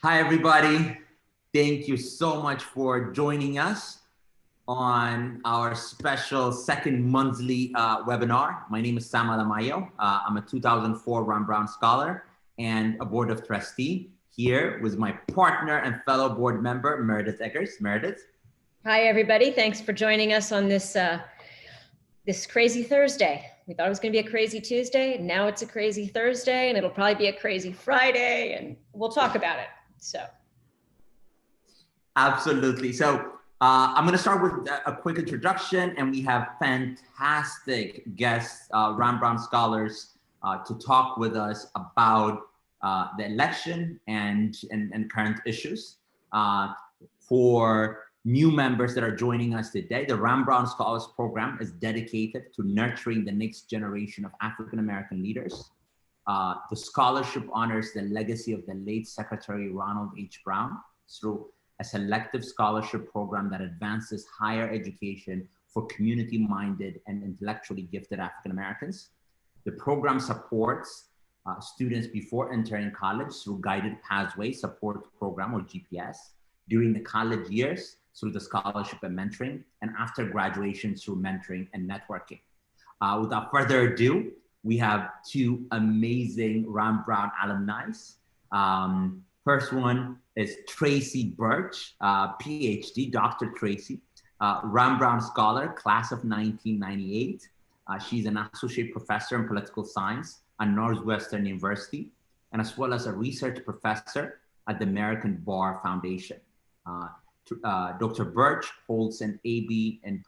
Hi, everybody. Thank you so much for joining us on our special second monthly webinar. My name is Sam Alamayo. I'm a 2004 Ron Brown Scholar and a Board of Trustee here with my partner and fellow board member, Meredith Eggers. Meredith. Hi, everybody. Thanks for joining us on this this crazy Thursday. We thought it was going to be a crazy Tuesday. Now it's a crazy Thursday, and it'll probably be a crazy Friday, and we'll talk about it. So, absolutely. So I'm going to start with a quick introduction, and we have fantastic guests, Ron Brown scholars, to talk with us about the election and current issues. For new members that are joining us today, the Ron Brown Scholars Program is dedicated to nurturing the next generation of African-American leaders. The scholarship honors the legacy of the late Secretary Ronald H. Brown through a selective scholarship program that advances higher education for community-minded and intellectually gifted African-Americans. The program supports students before entering college through Guided Pathway Support Program, or GPS, during the college years through the scholarship and mentoring, and after graduation through mentoring and networking. Without further ado, we have two amazing Ron Brown alumni. First one is Tracy Birch, PhD, Dr. Tracy, Ron Brown Scholar, class of 1998. She's an associate professor in political science at Northwestern University, and as well as a research professor at the American Bar Foundation. Dr. Birch holds an AB in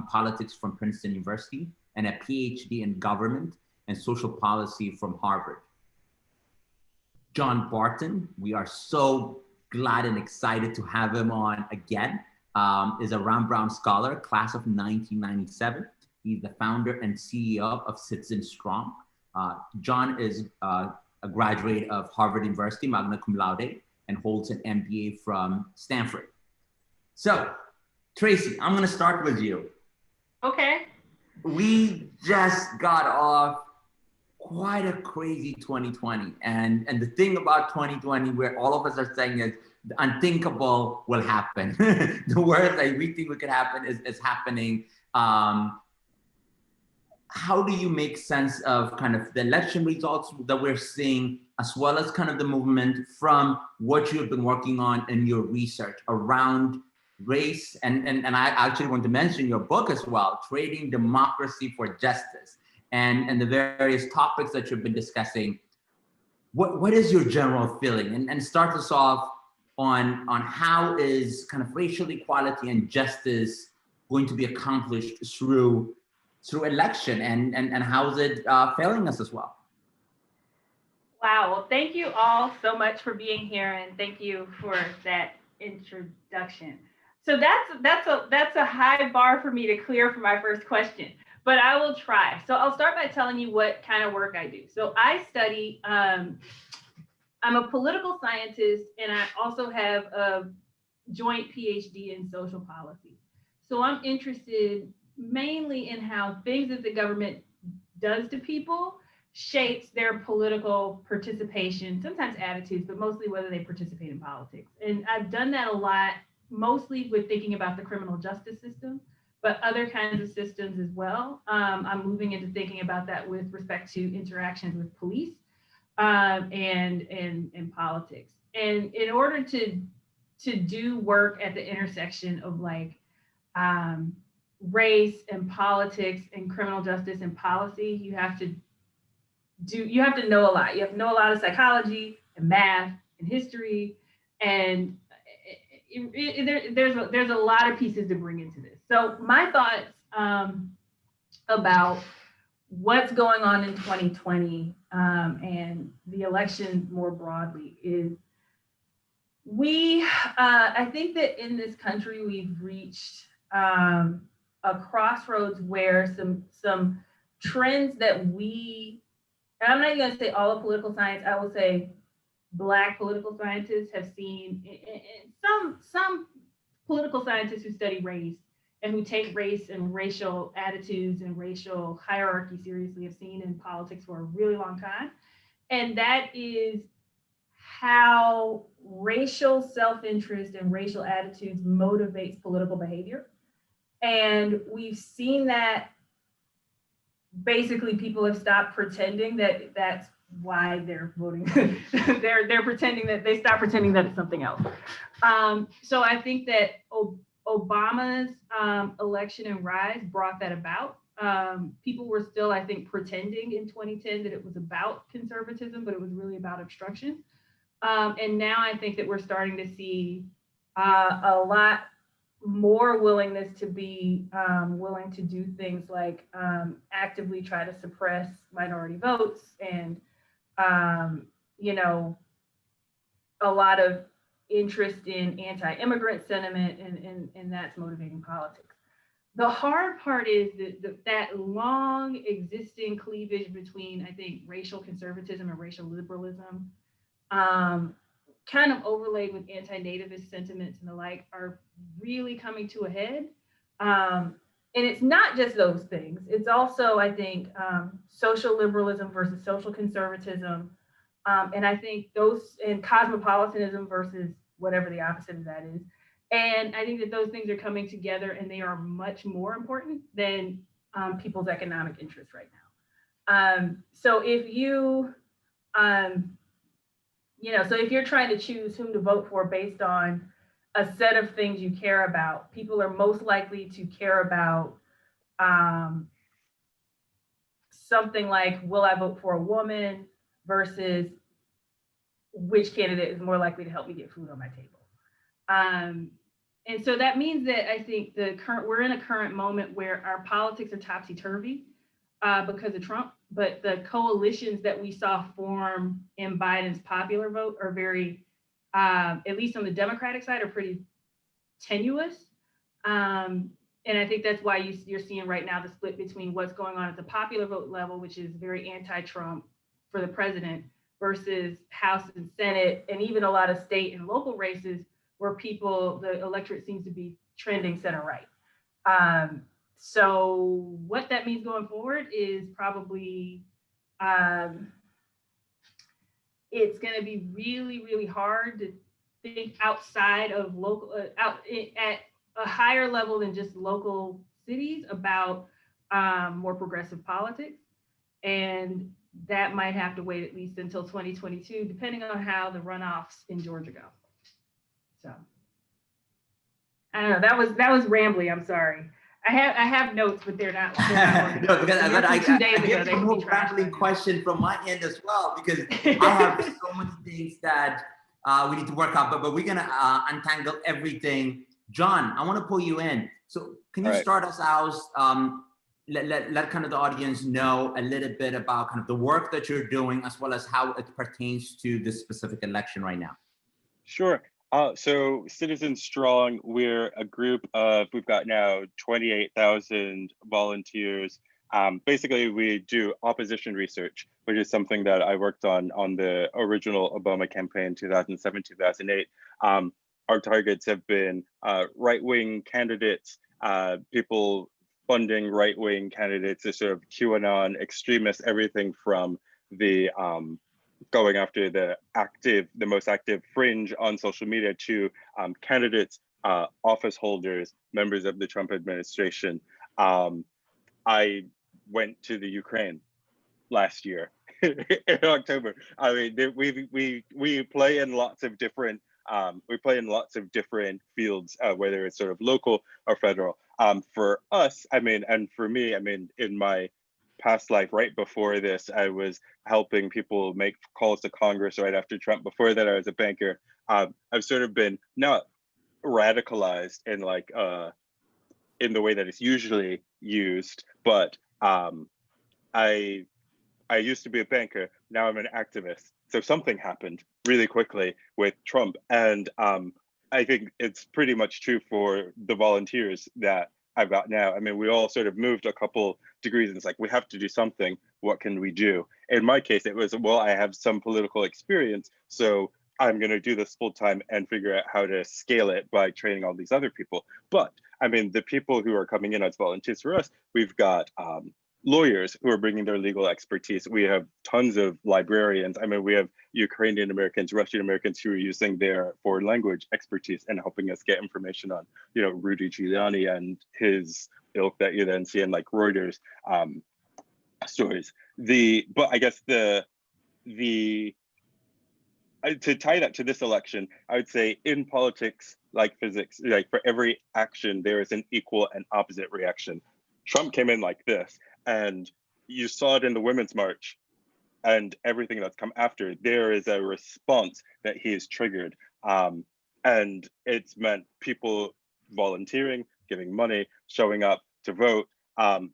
politics from Princeton University and a PhD in government and social policy from Harvard. John Barton, we are so glad and excited to have him on again, is a Ron Brown Scholar, class of 1997. He's the founder and CEO of Citizen Strong. John is a graduate of Harvard University, magna cum laude, and holds an MBA from Stanford. So, Tracy, I'm gonna start with you. Okay. We just got off quite a crazy 2020. And the thing about 2020, where all of us are saying is the unthinkable will happen. The worst that we think we could happen is happening. How do you make sense of kind of the election results that we're seeing, as well as kind of the movement from what you've been working on in your research around race? And I actually want to mention your book as well, Trading Democracy for Justice, and the various topics that you've been discussing. What is your general feeling? And start us off on how is kind of racial equality and justice going to be accomplished through election, and how is it failing us as well? Wow. Well, thank you all so much for being here, and thank you for that introduction. So that's a high bar for me to clear for my first question, but I will try. So I'll start by telling you what kind of work I do. So I study, I'm a political scientist, and I also have a joint PhD in social policy. So I'm interested mainly in how things that the government does to people shapes their political participation, sometimes attitudes, but mostly whether they participate in politics. And I've done that a lot, mostly with thinking about the criminal justice system, but other kinds of systems as well. I'm moving into thinking about that with respect to interactions with police and politics. And in order to do work at the intersection of like race and politics and criminal justice and policy, you have to know a lot. You have to know a lot of psychology and math and history, and there's a lot of pieces to bring into this. So my thoughts about what's going on in 2020 and the election more broadly is I think that in this country we've reached a crossroads where some trends that and I'm not going to say all of political science, I will say Black political scientists have seen, some political scientists who study race and who take race and racial attitudes and racial hierarchy seriously have seen in politics for a really long time. And that is how racial self-interest and racial attitudes motivates political behavior. And we've seen that basically people have stopped pretending that that's why they're voting. they're pretending that they stop pretending that it's something else. So I think that Obama's election and rise brought that about. People were still, I think, pretending in 2010 that it was about conservatism, but it was really about obstruction. And now I think that we're starting to see a lot more willingness to be willing to do things like actively try to suppress minority votes and, you know, a lot of interest in anti-immigrant sentiment, and that's motivating politics. The hard part is that long existing cleavage between, I think, racial conservatism and racial liberalism, kind of overlaid with anti-nativist sentiments and the like, are really coming to a head. And it's not just those things. It's also, I think, social liberalism versus social conservatism. And I think those, and cosmopolitanism versus whatever the opposite of that is. And I think that those things are coming together, and they are much more important than people's economic interests right now. So if you, so if you're trying to choose whom to vote for based on a set of things you care about, people are most likely to care about something like, will I vote for a woman versus which candidate is more likely to help me get food on my table. And so that means that I think we're in a current moment where our politics are topsy-turvy because of Trump, but the coalitions that we saw form in Biden's popular vote are very, at least on the Democratic side, are pretty tenuous. And I think that's why you're seeing right now the split between what's going on at the popular vote level, which is very anti-Trump for the president, versus House and Senate, and even a lot of state and local races where the electorate seems to be trending center right. So what that means going forward is probably, it's going to be really, really hard to think outside of local, at a higher level than just local cities about more progressive politics. And that might have to wait at least until 2022, depending on how the runoffs in Georgia go. So I don't know, that was rambly, I'm sorry. I have notes, but they're not no, because I get a more rambling question from my end as well, because I have so many things that we need to work out, but we're gonna untangle everything. John, I want to pull you in. So can you start us out? Let kind of the audience know a little bit about kind of the work that you're doing, as well as how it pertains to this specific election right now. Sure. So Citizen Strong, we're a group of, we've got now 28,000 volunteers. Basically, we do opposition research, which is something that I worked on the original Obama campaign, 2007, 2008. Our targets have been right-wing candidates, people funding right-wing candidates, the sort of QAnon extremists, everything from the going after the most active fringe on social media to candidates, office holders, members of the Trump administration. I went to the Ukraine last year in October. I mean, we play in lots of different fields, whether it's sort of local or federal. For us, I mean, and for me, I mean, in my past life, right before this, I was helping people make calls to Congress right after Trump. Before that, I was a banker. I've sort of been not radicalized in like in the way that it's usually used, but I used to be a banker. Now I'm an activist. So something happened really quickly with Trump, and I think it's pretty much true for the volunteers that I've got now. I mean, we all sort of moved a couple degrees, and it's like, we have to do something. What can we do? In my case, it was, well, I have some political experience, so I'm going to do this full time and figure out how to scale it by training all these other people. But I mean, the people who are coming in as volunteers for us, we've got lawyers who are bringing their legal expertise. We have tons of librarians. I mean, we have Ukrainian Americans, Russian Americans who are using their foreign language expertise and helping us get information on, you know, Rudy Giuliani and his ilk that you then see in like Reuters stories. But I guess to tie that to this election, I would say in politics, like physics, like for every action, there is an equal and opposite reaction. Trump came in like this, and you saw it in the Women's March and everything that's come after. There is a response that he has triggered. And it's meant people volunteering, giving money, showing up to vote.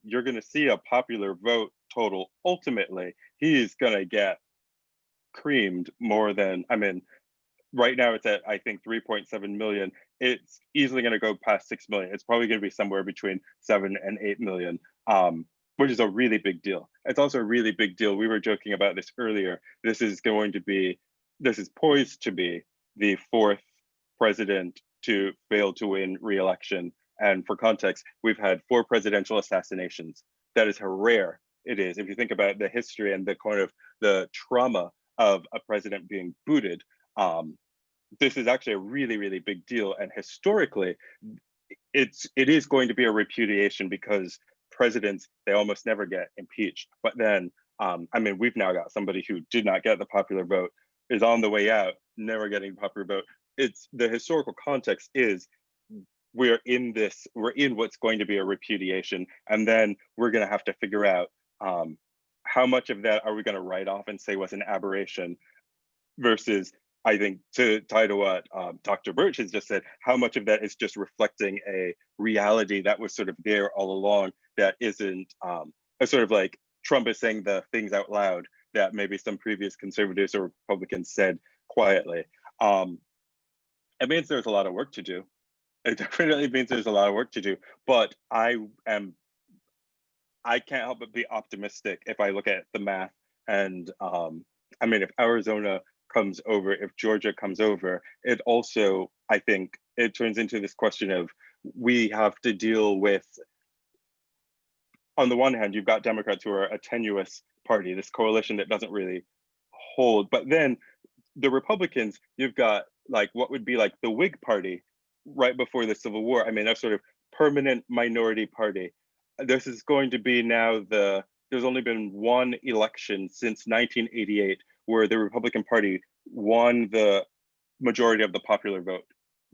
You're going to see a popular vote total. Ultimately, he's going to get creamed more than, I mean, right now it's at, I think, 3.7 million. It's easily going to go past 6 million. It's probably going to be somewhere between 7 and 8 million, which is a really big deal. It's also a really big deal. We were joking about this earlier. This is poised to be the fourth president to fail to win re-election. And for context, we've had 4 presidential assassinations. That is how rare it is. If you think about the history and the kind of the trauma of a president being booted, this is actually a really, really big deal. And historically, it is going to be a repudiation because presidents, they almost never get impeached. But then, I mean, we've now got somebody who did not get the popular vote, is on the way out, never getting the popular vote. It's the historical context is we're in what's going to be a repudiation. And then we're going to have to figure out how much of that are we going to write off and say was an aberration versus, I think, to tie to what Dr. Birch has just said, how much of that is just reflecting a reality that was sort of there all along that isn't a sort of like Trump is saying the things out loud that maybe some previous conservatives or Republicans said quietly. It means there's a lot of work to do. It definitely means there's a lot of work to do, but I can't help but be optimistic if I look at the math. And I mean, if Arizona comes over, if Georgia comes over, it also, I think, it turns into this question of we have to deal with, on the one hand, you've got Democrats who are a tenuous party, this coalition that doesn't really hold. But then the Republicans, you've got like what would be like the Whig Party right before the Civil War. I mean, a sort of permanent minority party. This is going to be now there's only been one election since 1988 where the Republican Party won the majority of the popular vote.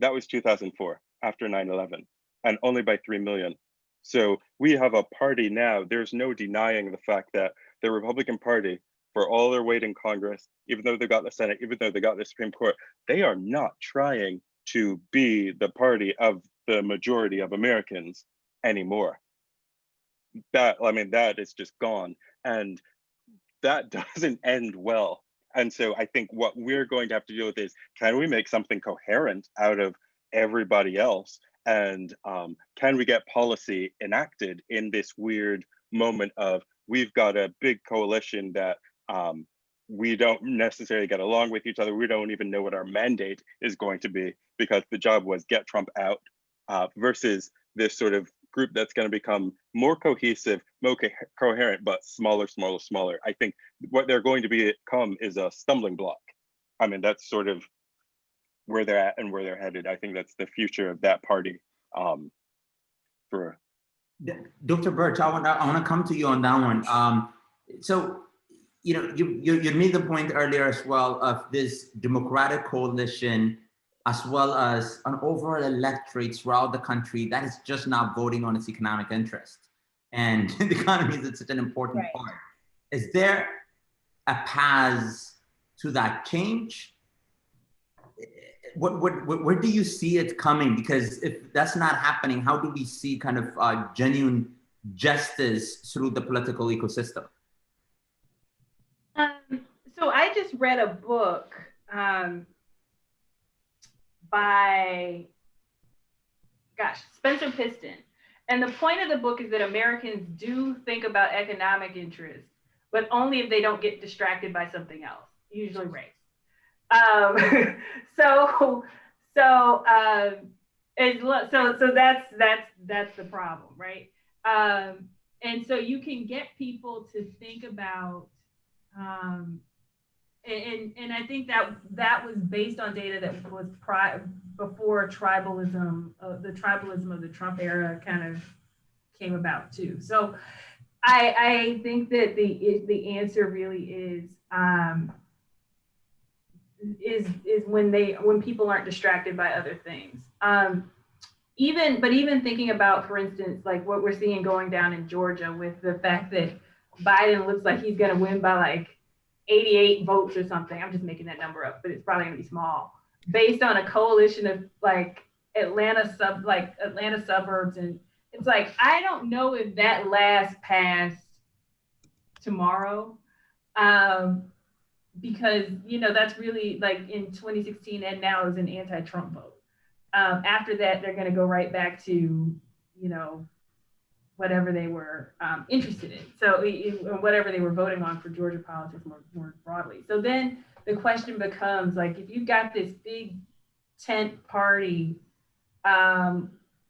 That was 2004 after 9/11, and only by 3 million. So we have a party now, there's no denying the fact that the Republican Party, for all their weight in Congress, even though they got the Senate, even though they got the Supreme Court, they are not trying to be the party of the majority of Americans anymore. That is just gone. And that doesn't end well. And so I think what we're going to have to deal with is, can we make something coherent out of everybody else? And can we get policy enacted in this weird moment of, we've got a big coalition that we don't necessarily get along with each other. We don't even know what our mandate is going to be because the job was get Trump out versus this sort of group that's going to become more cohesive, more coherent, but smaller. I think what they're going to become is a stumbling block. I mean, that's sort of where they're at and where they're headed. I think that's the future of that party. Dr. Birch, I want to come to you on that one. So, you know, you made the point earlier as well of this Democratic coalition, as well as an overall electorate throughout the country that is just not voting on its economic interest. And the economy is such an important part. Is there a path to that change? Where do you see it coming? Because if that's not happening, how do we see kind of genuine justice through the political ecosystem? So I just read a book by, Spencer Piston. And the point of the book is that Americans do think about economic interests, but only if they don't get distracted by something else, usually race. So that's the problem, right? And so you can get people to think about, and I think that was based on data that was before tribalism, the tribalism of the Trump era kind of came about too. So I think that the answer really is when people aren't distracted by other things. Even thinking about, for instance, like what we're seeing going down in Georgia with the fact that Biden looks like he's going to win by like 88 votes or something. I'm just making that number up, but it's probably going to be small, based on a coalition of like Atlanta suburbs. And it's like, I don't know if that lasts past tomorrow. Because, you know, that's really like in 2016 and now is an anti-Trump vote. After that, they're going to go right back to, you know, whatever they were interested in. So whatever they were voting on for Georgia politics more broadly. So then the question becomes, like, if you've got this big tent party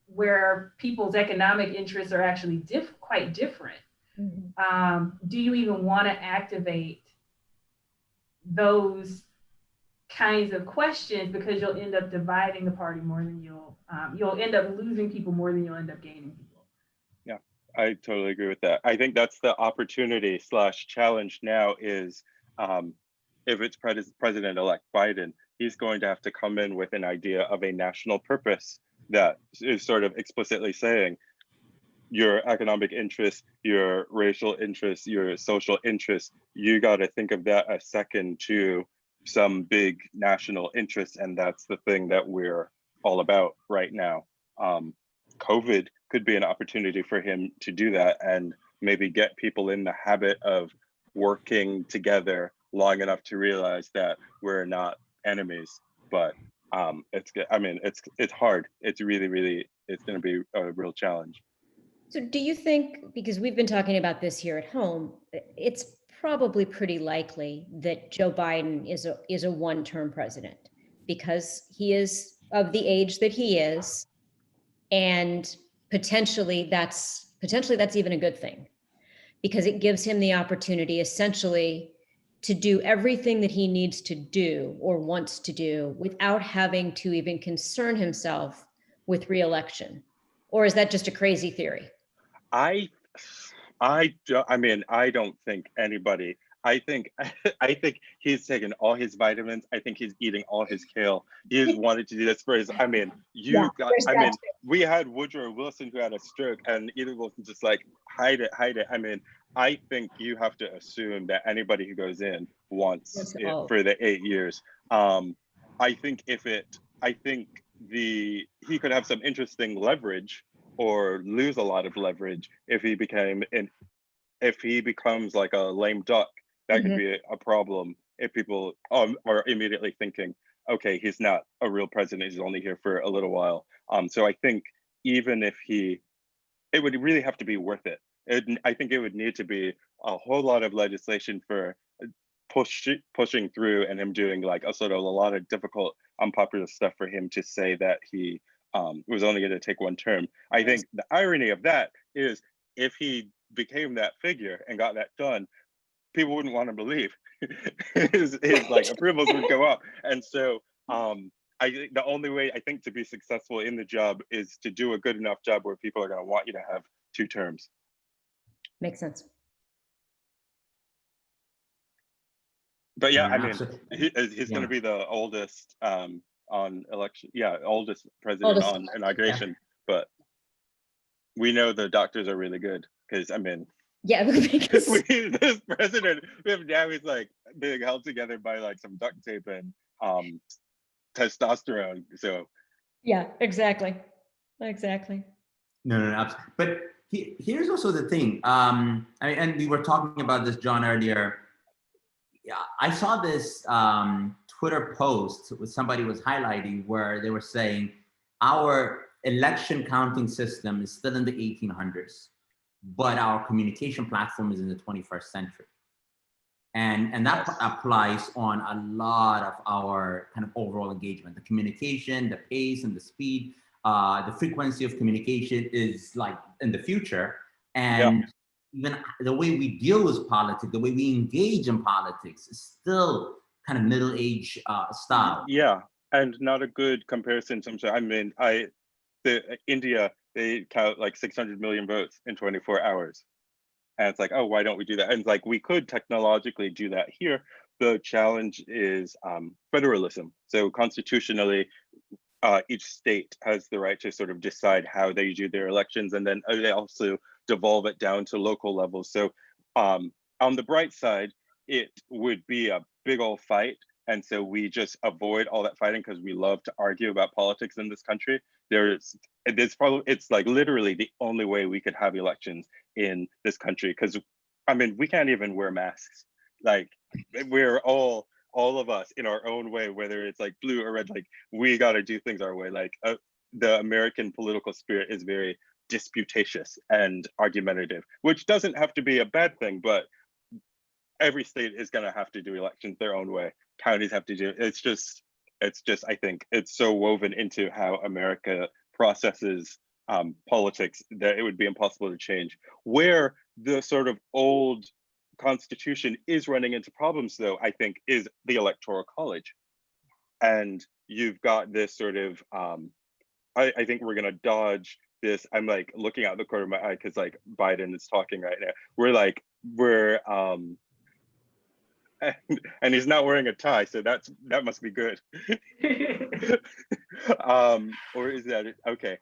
where people's economic interests are actually quite different, do you even want to activate those kinds of questions? Because you'll end up dividing the party more than you'll end up losing people more than you'll end up gaining people. Yeah, I totally agree with that. I think that's the opportunity / challenge now is if it's President-elect Biden, he's going to have to come in with an idea of a national purpose that is sort of explicitly saying your economic interests, your racial interests, your social interests, you got to think of that as second to some big national interest. And that's the thing that we're all about right now. COVID could be an opportunity for him to do that and maybe get people in the habit of working together long enough to realize that we're not enemies. But it's hard. It's really, it's going to be a real challenge. So do you think, because we've been talking about this here at home, it's probably pretty likely that Joe Biden is a one-term president because he is of the age that he is, and potentially that's even a good thing, because it gives him the opportunity essentially to do everything that he needs to do or wants to do without having to even concern himself with re-election. Or is that just a crazy theory? I don't think anybody. I think he's taken all his vitamins. I think he's eating all his kale. He's wanted to do this for his. We had Woodrow Wilson who had a stroke, and Edith Wilson just like hide it. I think you have to assume that anybody who goes in wants it for the 8 years. I think he could have some interesting leverage or lose a lot of leverage if he becomes like a lame duck. That could be a problem if people are immediately thinking, okay, he's not a real president, he's only here for a little while. So I think even if it would really have to be worth it. I think it would need to be a whole lot of legislation for pushing through and him doing like a lot of difficult, unpopular stuff for him to say that he was only going to take one term. I think the irony of that is if he became that figure and got that done, people wouldn't want to believe his like approvals would go up. And so I think the only way I think to be successful in the job is to do a good enough job where people are going to want you to have 2 terms. Makes sense. But yeah, he's going to be the oldest on election. Yeah, oldest president on inauguration. Yeah. But we know the doctors are really good because this president, now he's like being held together by like some duct tape and testosterone. So yeah, exactly. No, absolutely. But here's also the thing. And we were talking about this, John, earlier. Yeah, I saw this Twitter post with somebody was highlighting where they were saying our election counting system is still in the 1800s, but our communication platform is in the 21st century. And that applies on a lot of our kind of overall engagement. The communication, the pace and the speed, the frequency of communication is like in the future. And even the way we deal with politics, the way we engage in politics is still kind of middle age style. Yeah, and not a good comparison. I mean, India, they count like 600 million votes in 24 hours. And it's like, oh, why don't we do that? And it's like, we could technologically do that here. The challenge is federalism. So constitutionally, each state has the right to sort of decide how they do their elections, and then they also devolve it down to local levels. So on the bright side, it would be a big old fight. And so we just avoid all that fighting because we love to argue about politics in this country. It's like literally the only way we could have elections in this country, because I mean, we can't even wear masks. Like, we're all of us in our own way, whether it's like blue or red, like we got to do things our way. Like the American political spirit is very disputatious and argumentative, which doesn't have to be a bad thing, but every state is going to have to do elections their own way. Counties have to do it. It's just, I think it's so woven into how America processes politics that it would be impossible to change. Where the sort of old Constitution is running into problems, though, I think, is the Electoral College. And you've got this sort of, I think we're going to dodge this. I'm like looking out the corner of my eye because like Biden is talking right now. We're and he's not wearing a tie, so that must be good. Or is that it? Okay?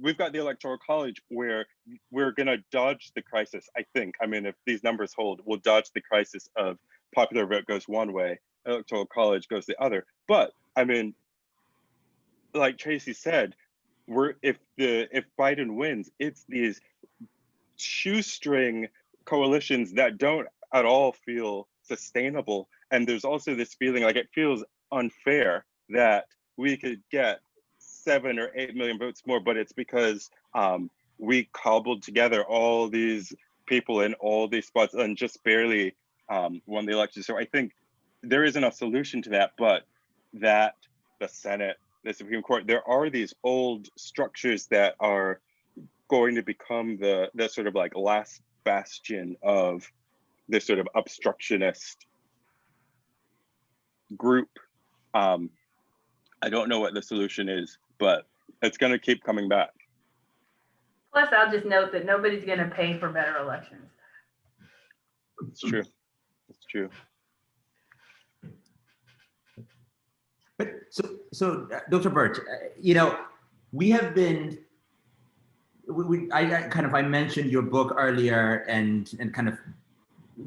We've got the Electoral College where we're gonna dodge the crisis. I think. I mean, if these numbers hold, we'll dodge the crisis of popular vote goes one way, Electoral College goes the other. But I mean, like Tracy said, if Biden wins, it's these shoestring coalitions that don't at all feel sustainable. And there's also this feeling like it feels unfair that we could get 7 or 8 million votes more, but it's because we cobbled together all these people in all these spots and just barely won the election. So I think there isn't a solution to that, but that the Senate, the Supreme Court, there are these old structures that are going to become the sort of like last bastion of this sort of obstructionist group. I don't know what the solution is, but it's going to keep coming back. Plus, I'll just note that nobody's going to pay for better elections. It's true. It's true. But so Dr. Birch, you know, we have been. I mentioned your book earlier and kind of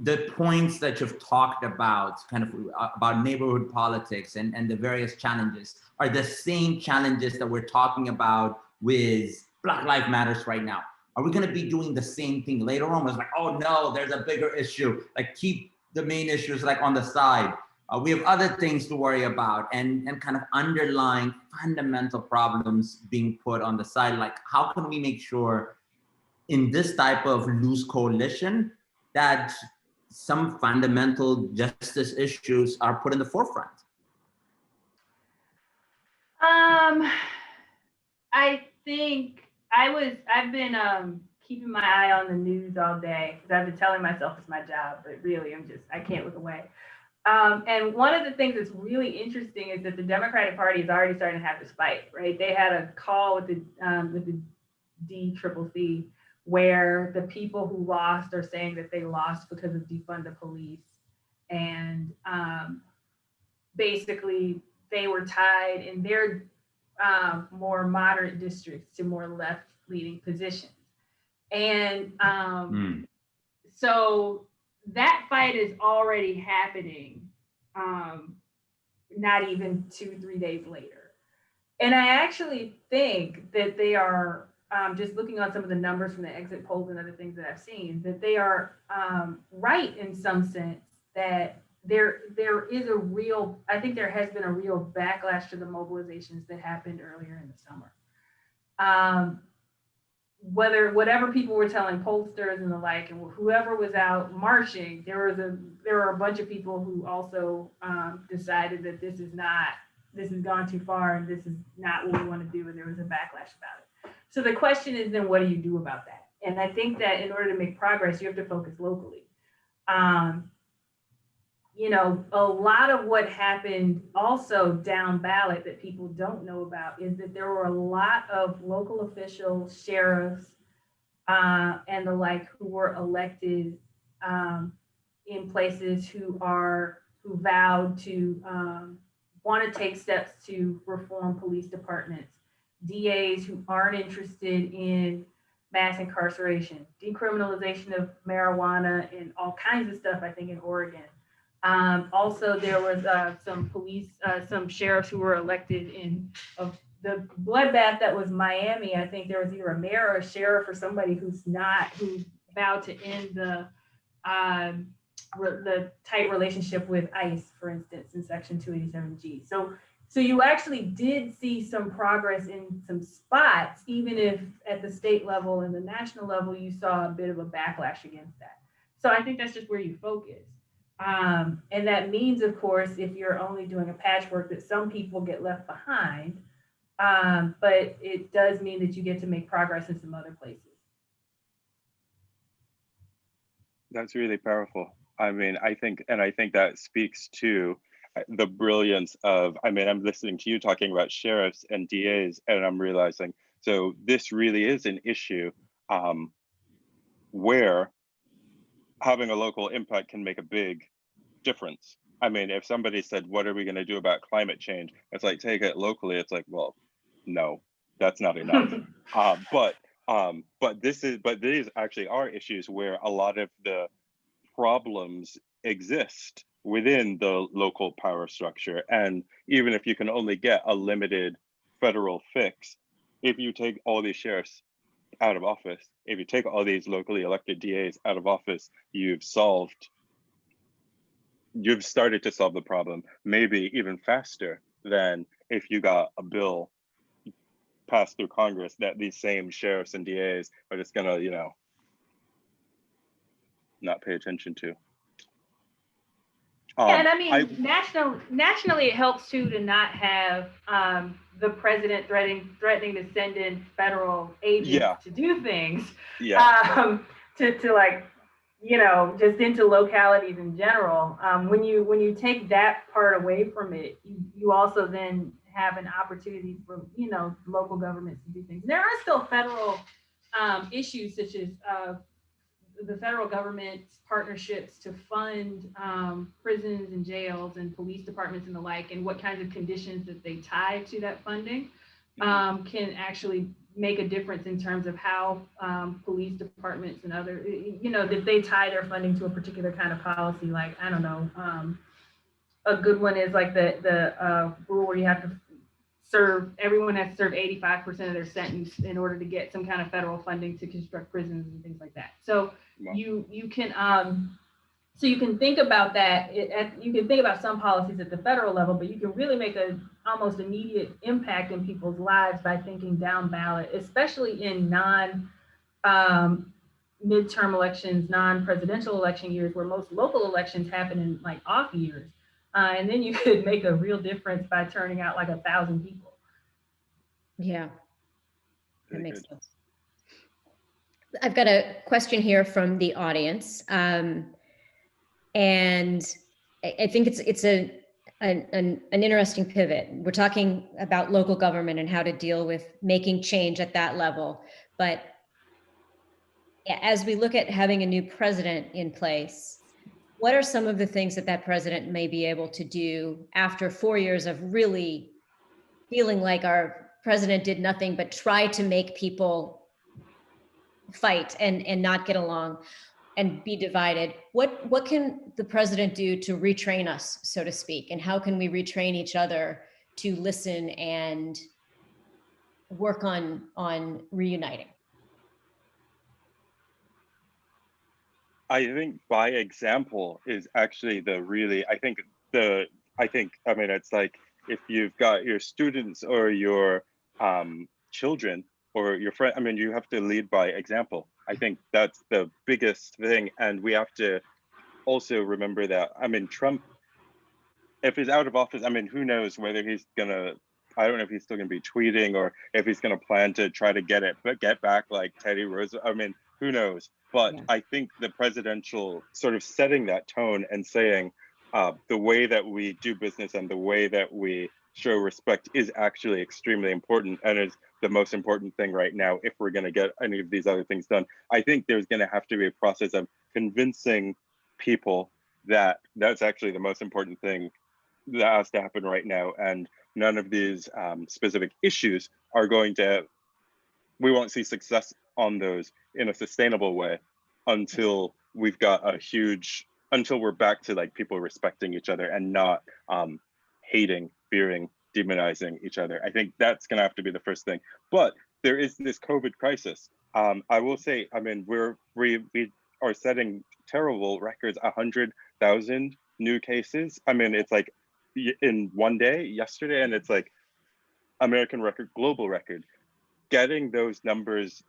the points that you've talked about, kind of about neighborhood politics and the various challenges are the same challenges that we're talking about with Black Lives Matters right now. Are we going to be doing the same thing later on? It's like, oh no, there's a bigger issue. Like keep the main issues like on the side. We have other things to worry about and kind of underlying fundamental problems being put on the side. Like how can we make sure in this type of loose coalition that some fundamental justice issues are put in the forefront? I think I've been keeping my eye on the news all day because I've been telling myself it's my job, but really I can't look away. And one of the things that's really interesting is that the Democratic Party is already starting to have this fight, right? They had a call with the DCCC where the people who lost are saying that they lost because of defund the police. And basically they were tied in their more moderate districts to more left-leaning positions. And so that fight is already happening, not even 2-3 days later. And I actually think that they are, just looking on some of the numbers from the exit polls and other things that I've seen, that they are right in some sense that there is a real, I think there has been a real backlash to the mobilizations that happened earlier in the summer. Whatever people were telling pollsters and the like, and whoever was out marching, there were a bunch of people who also decided that this has gone too far and this is not what we want to do, and there was a backlash about it. So the question is then, what do you do about that? And I think that in order to make progress, you have to focus locally. You know, a lot of what happened also down ballot that people don't know about is that there were a lot of local officials, sheriffs, and the like who were elected in places who vowed to want to take steps to reform police departments, DAs who aren't interested in mass incarceration, decriminalization of marijuana, and all kinds of stuff, I think, in Oregon. Also, there was some sheriffs who were elected in the bloodbath that was Miami. I think there was either a mayor or a sheriff or somebody who vowed to end the tight relationship with ICE, for instance, in Section 287G. So you actually did see some progress in some spots, even if at the state level and the national level, you saw a bit of a backlash against that. So I think that's just where you focus. And that means, of course, if you're only doing a patchwork, that some people get left behind. But it does mean that you get to make progress in some other places. That's really powerful. I mean, I think that speaks to the brilliance of, I mean, I'm listening to you talking about sheriffs and DAs, and I'm realizing, so this really is an issue where having a local impact can make a big difference. I mean, if somebody said, what are we going to do about climate change? It's like, take it locally. It's like, well, no, that's not enough. But these actually are issues where a lot of the problems exist within the local power structure. And even if you can only get a limited federal fix, if you take all these sheriffs out of office, if you take all these locally elected DAs out of office, you've started to solve the problem, maybe even faster than if you got a bill passed through Congress that these same sheriffs and DAs are just gonna, you know, not pay attention to. Yeah, and I mean, nationally, it helps too to not have the president threatening to send in federal agents to do things. To like, you know, just into localities in general. When you take that part away from it, you also then have an opportunity for, you know, local governments to do things. There are still federal issues such as the federal government's partnerships to fund prisons and jails and police departments and the like, and what kinds of conditions that they tie to that funding can actually make a difference in terms of how police departments and other, you know, if they tie their funding to a particular kind of policy, like, I don't know, a good one is like the rule where you have to everyone has to serve 85% of their sentence in order to get some kind of federal funding to construct prisons and things like that. So you can think about that. You can think about some policies at the federal level, but you can really make an almost immediate impact in people's lives by thinking down ballot, especially in midterm elections, non-presidential election years, where most local elections happen in like off years. And then you could make a real difference by turning out like 1,000 people. Yeah, that makes sense. I've got a question here from the audience. And I think it's an interesting pivot. We're talking about local government and how to deal with making change at that level. But as we look at having a new president in place, what are some of the things that president may be able to do after 4 years of really feeling like our president did nothing but try to make people fight and not get along and be divided? What can the president do to retrain us, so to speak? And how can we retrain each other to listen and work on reuniting? I think by example is actually I mean, it's like if you've got your students or your children or your friend, I mean, you have to lead by example. I think that's the biggest thing. And we have to also remember that, I mean, Trump, if he's out of office, I mean, who knows whether he's gonna, I don't know if he's still gonna be tweeting or if he's gonna plan to try to get back like Teddy Roosevelt. I mean, Who knows? But Yeah. I think the presidential sort of setting that tone and saying the way that we do business and the way that we show respect is actually extremely important and is the most important thing right now if we're going to get any of these other things done. I think there's going to have to be a process of convincing people that that's actually the most important thing that has to happen right now, and none of these specific issues are going to, we won't see success on those in a sustainable way until we've got a huge, until we're back to like people respecting each other and not hating, fearing, demonizing each other. I think that's going to have to be the first thing. But there is this COVID crisis. I will say, I mean, we are setting terrible records, 100,000 new cases. I mean, it's like in one day, yesterday, and it's like American record, global record. Getting those numbers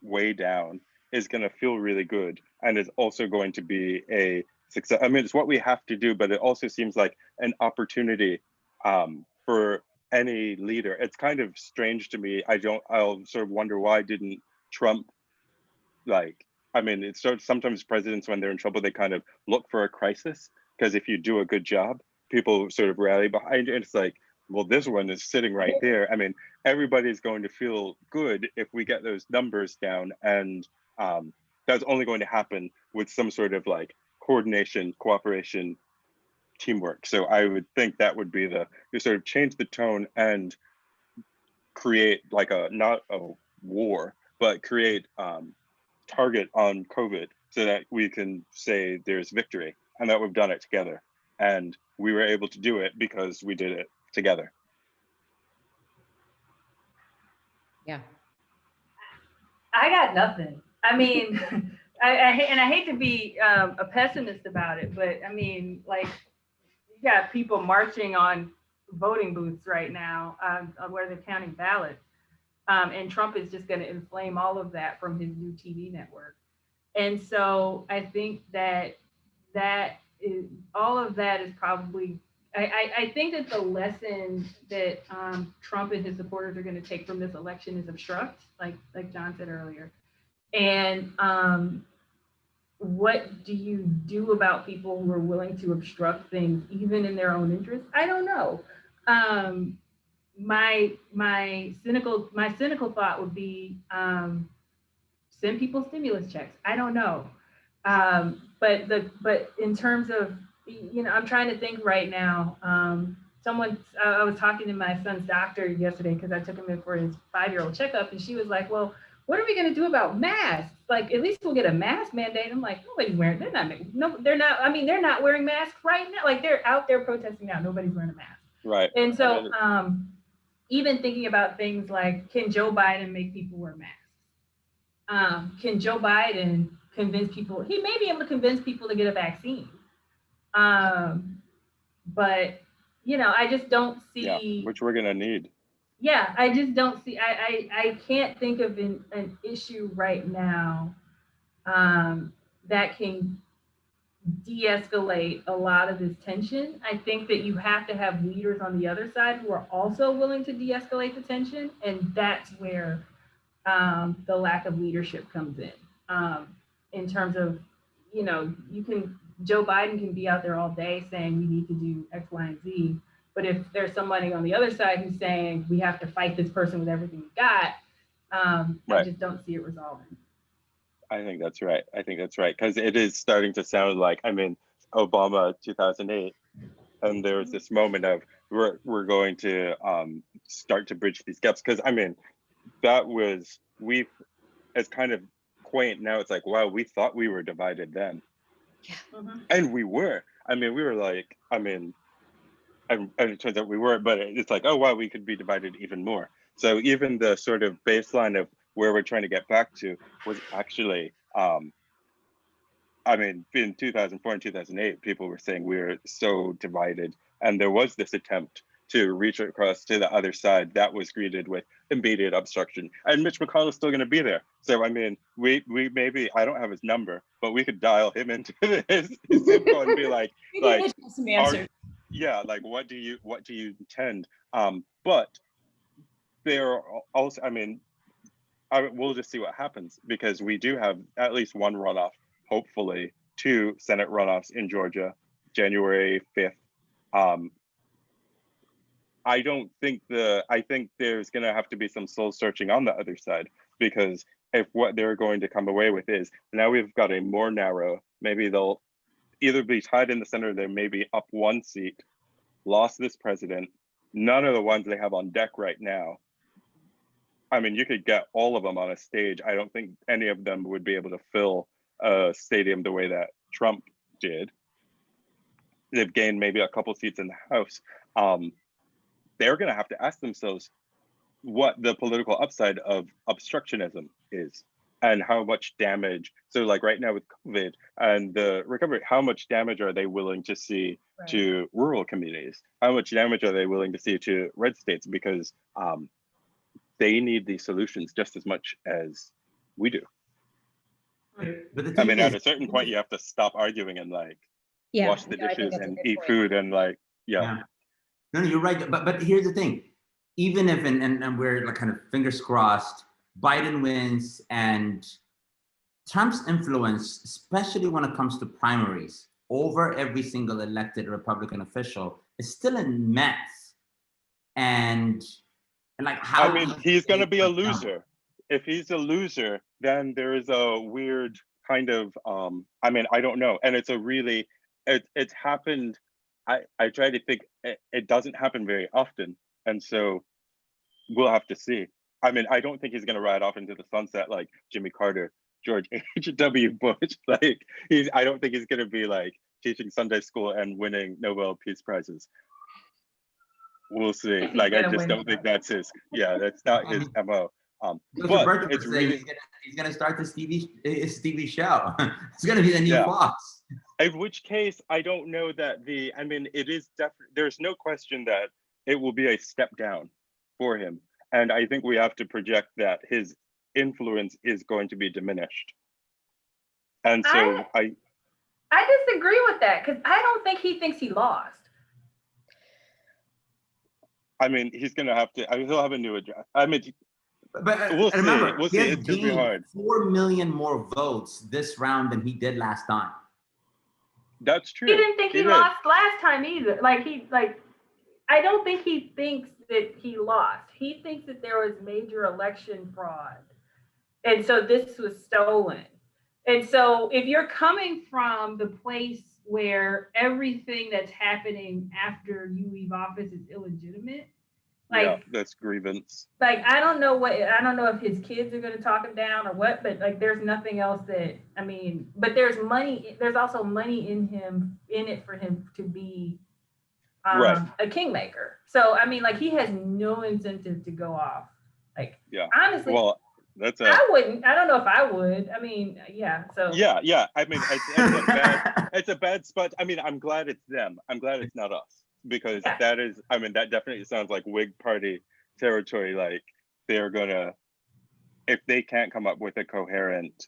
way down is going to feel really good and is also going to be a success. I mean, it's what we have to do, but it also seems like an opportunity for any leader. It's kind of strange to me. I'll sort of wonder why didn't Trump, like, I mean, it's sort of sometimes presidents, when they're in trouble, they kind of look for a crisis, because if you do a good job, people sort of rally behind it. It's like, well, this one is sitting right there. I mean, everybody's going to feel good if we get those numbers down, and that's only going to happen with some sort of like coordination, cooperation, teamwork. So I would think that would be the sort of change the tone and create like not a war, but create target on COVID so that we can say there's victory and that we've done it together. And we were able to do it because we did it together. Yeah. I got nothing. I mean, I hate to be a pessimist about it, but I mean, like, you got people marching on voting booths right now where they're counting ballots. And Trump is just going to inflame all of that from his new TV network. And so I think that all of that is probably, I think that the lesson that Trump and his supporters are going to take from this election is obstruct, like John said earlier. And what do you do about people who are willing to obstruct things, even in their own interest? I don't know. My cynical thought would be send people stimulus checks. I don't know. But in terms of, you know, I'm trying to think right now. I was talking to my son's doctor yesterday because I took him in for his 5-year-old checkup, and she was like, well, what are we going to do about masks? Like, at least we'll get a mask mandate. I'm like, nobody's wearing, they're not, I mean, they're not wearing masks right now. Like, they're out there protesting now. Nobody's wearing a mask. Right. And so even thinking about things like, can Joe Biden make people wear masks? Can Joe Biden convince people? He may be able to convince people to get a vaccine. But, you know, I just don't see. Yeah, which we're going to need. Yeah, I just don't see. I can't think of an issue right now that can de-escalate a lot of this tension. I think that you have to have leaders on the other side who are also willing to de-escalate the tension, and that's where the lack of leadership comes in terms of, you know, Joe Biden can be out there all day saying we need to do X, Y, and Z, but if there's somebody on the other side who's saying we have to fight this person with everything we got, right. I just don't see it resolving. I think that's right. Because it is starting to sound like, I mean, Obama 2008, and there was this moment of we're going to start to bridge these gaps. Because I mean, it's kind of quaint now. It's like, wow, we thought we were divided then, Yeah. And we were. I mean, we were like, and it turns out we were, but it's like, oh wow, we could be divided even more. So even the sort of baseline of where we're trying to get back to was actually, I mean, in 2004 and 2008, people were saying we were so divided, and there was this attempt to reach across to the other side that was greeted with immediate obstruction. And Mitch McConnell's still going to be there. So I mean, we maybe, I don't have his number, but we could dial him into his info and be like, yeah, like what do you intend? But there are also, I mean, we'll just see what happens, because we do have at least one runoff, hopefully 2 Senate runoffs in Georgia, January 5th. I think there's going to have to be some soul searching on the other side, because if what they're going to come away with is now we've got a more narrow, maybe they'll either be tied in the center, they may be up 1 seat, lost this president, none of the ones they have on deck right now. I mean, you could get all of them on a stage. I don't think any of them would be able to fill a stadium the way that Trump did. They've gained maybe a couple seats in the House. They're going to have to ask themselves what the political upside of obstructionism is and how much damage. So like right now with COVID and the recovery, how much damage are they willing to see to rural communities? How much damage are they willing to see to red states? Because they need these solutions just as much as we do. But the I thing mean, is, at a certain point, you have to stop arguing and like wash the I think dishes that's a and good eat point. food and like, yeah. No, you're right. But here's the thing. Even if, and we're like kind of fingers crossed, Biden wins and Trump's influence, especially when it comes to primaries, over every single elected Republican official is still immense. And like how— I mean, he's going to be a loser. If he's a loser, then there is a weird kind of, I mean, I don't know. And it's a really, it's happened. I try to think it doesn't happen very often. And so we'll have to see. I mean, I don't think he's going to ride off into the sunset like Jimmy Carter, George H.W. Bush. Like I don't think he's going to be like teaching Sunday school and winning Nobel Peace Prizes. We'll see. Like, I just don't think that's his, that's not his MO. But it's really, he's gonna start the Stevie show. It's gonna be the new Fox. In which case, I don't know that I mean, it is definitely, there's no question that it will be a step down for him. And I think we have to project that his influence is going to be diminished. And so I disagree with that, because I don't think he thinks he lost. I mean, he's going to have to, he'll have a new address. I mean, but we'll see. Remember, We'll see. It's going to be hard. 4 million more votes this round than he did last time. That's true. He didn't think he lost last time either. I don't think he thinks that he lost. He thinks that there was major election fraud. And so this was stolen. And so if you're coming from the place where everything that's happening after you leave office is illegitimate, that's grievance. Like, I don't know if his kids are going to talk him down or what, but like, there's nothing else that, I mean, but there's also money in it for him to be a kingmaker. So, I mean, like, he has no incentive to go off. Like, honestly, well, I wouldn't. I don't know if I would. I mean, so. Yeah. I mean, it's a bad spot. I mean, I'm glad it's them. I'm glad it's not us. Because that is, I mean, that definitely sounds like Whig Party territory. Like they're gonna, if they can't come up with a coherent,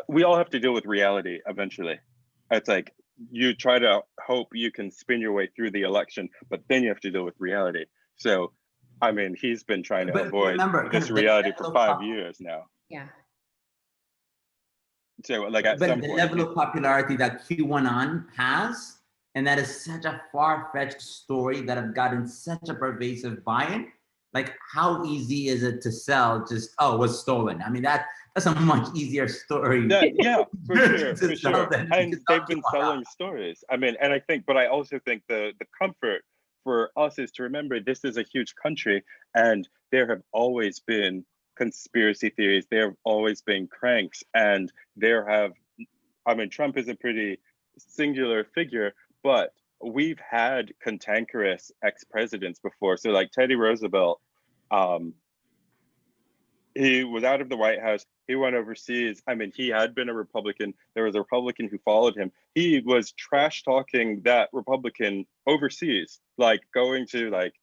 we all have to deal with reality eventually. It's like you try to hope you can spin your way through the election, but then you have to deal with reality. So, I mean, he's been trying to avoid this reality for 5 years now. Yeah. So, like at some point, the level of popularity that QAnon has. And that is such a far-fetched story that have gotten such a pervasive buy-in. Like, how easy is it to sell just, it was stolen? I mean, that's a much easier story. For sure. And they've been selling stories. I mean, and but I also think the comfort for us is to remember this is a huge country and there have always been conspiracy theories. There have always been cranks. And Trump is a pretty singular figure, but we've had cantankerous ex-presidents before. So like Teddy Roosevelt, he was out of the White House. He went overseas. I mean, he had been a Republican. There was a Republican who followed him. He was trash talking that Republican overseas, like going to like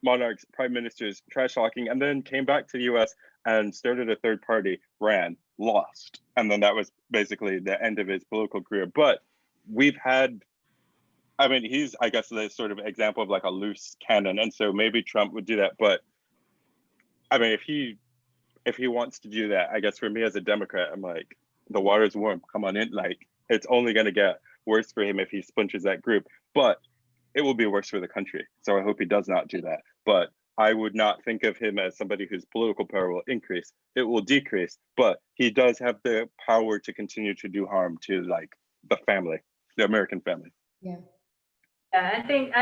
monarchs, prime ministers, trash talking, and then came back to the US and started a third party, ran, lost. And then that was basically the end of his political career. But we've had, I mean, he's, I guess, the sort of example of like a loose cannon. And so maybe Trump would do that. But I mean, if he if he wants to do that, I guess for me as a Democrat, I'm like, the water's warm, come on in. Like, it's only going to get worse for him if he splinters that group, but it will be worse for the country. So I hope he does not do that. But I would not think of him as somebody whose political power will increase. It will decrease, but he does have the power to continue to do harm to like the family, the American family. Yeah. Yeah, I think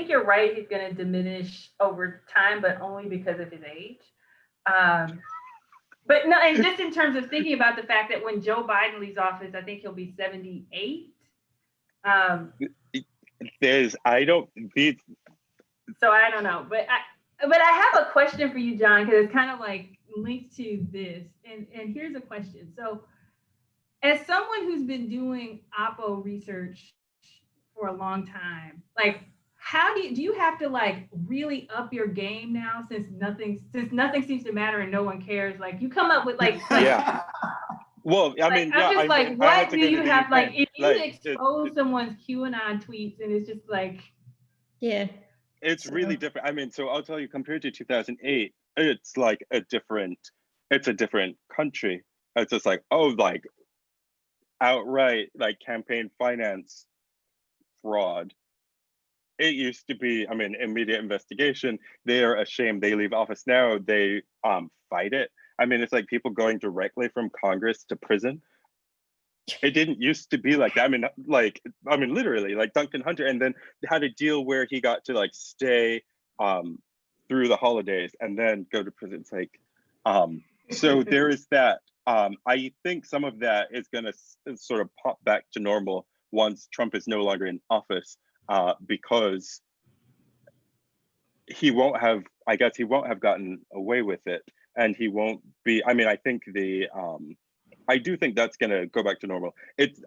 you're right. He's going to diminish over time, but only because of his age. But no, and just in terms of thinking about the fact that when Joe Biden leaves office, I think he'll be 78. So I don't know, but I have a question for you, John, because it's kind of like linked to this. And here's a question. So as someone who's been doing Oppo research for a long time, like how do you have to like really up your game now since nothing seems to matter and no one cares? Like you come up with like yeah. Well, I mean, I'm just like, what do you have? Like, if you like, expose someone's QAnon tweets, and it's just like, Yeah. it's really different. I mean, so I'll tell you, compared to 2008, it's like it's a different country. It's just like, oh, like outright like campaign finance fraud. It used to be, I mean, immediate investigation. They are ashamed. They leave office now. They fight it. I mean, it's like people going directly from Congress to prison. It didn't used to be like that. I mean, literally, like Duncan Hunter, and then had a deal where he got to like stay through the holidays and then go to prison. It's like, so there is that. I think some of that is going to sort of pop back to normal once Trump is no longer in office, because he won't have gotten away with it, and he won't be. I mean, I think I do think that's going to go back to normal.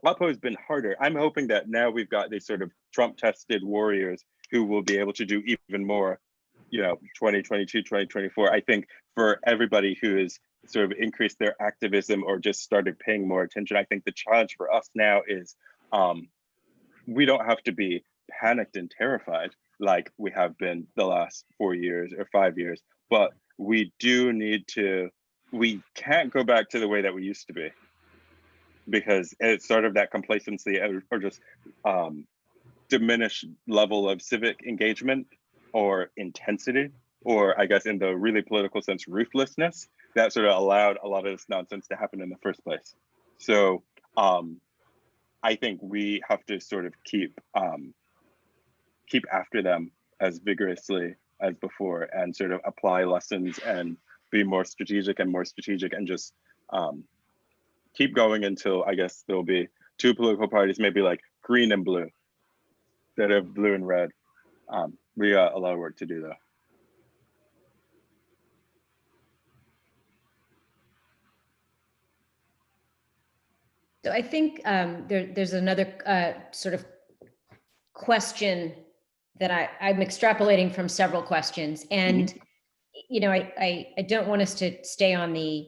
Oppo has been harder. I'm hoping that now we've got these sort of Trump-tested warriors who will be able to do even more, 2022, 2024. I think for everybody who has sort of increased their activism or just started paying more attention, I think the challenge for us now is we don't have to be panicked and terrified like we have been the last 4 years or 5 years, but we do need to. We can't go back to the way that we used to be, because it's sort of that complacency or just diminished level of civic engagement or intensity, or I guess in the really political sense, ruthlessness that sort of allowed a lot of this nonsense to happen in the first place. So I think we have to sort of keep after them as vigorously as before and sort of apply lessons and be more strategic and just keep going until I guess there'll be two political parties, maybe like green and blue instead of blue and red. We got a lot of work to do though. So I think there's another sort of question that I'm extrapolating from several questions. And, I don't want us to stay on the